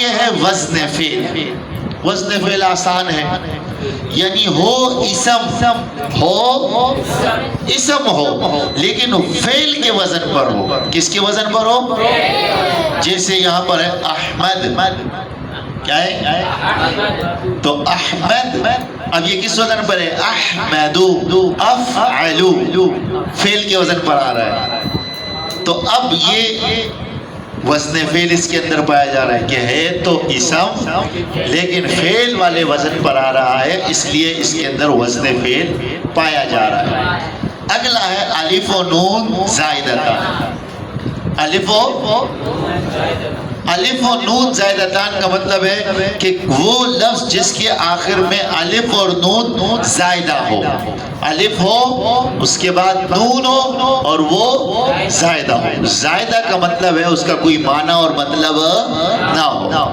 یہ ہے وزن فعل. وزن فعل آسان ہے، یعنی ہو اسم ہو لیکن فعل کے وزن پر ہو. کس کے وزن پر ہو؟ جیسے یہاں پر ہے احمد، کیا ہے؟ تو احمد، اب یہ کس وزن پر ہے؟ احمدو، افعلو، فعل کے وزن پر آ رہا ہے. تو اب یہ وزن فعل اس کے اندر پایا جا رہا ہے کہ ہے تو اسم لیکن فعل والے وزن پر آ رہا ہے، اس لیے اس کے اندر وزن فعل پایا جا رہا ہے. اگلا ہے الف و نون زائدتان. الف و نون زائدتان کا مطلب ہے کہ وہ لفظ جس کے آخر میں الف اور نون زائدہ ہو. الف ہو، اس کے بعد نون ہو اور وہ زائدہ ہو. زائدہ کا مطلب ہے اس کا کوئی معنی اور مطلب نہ ہو.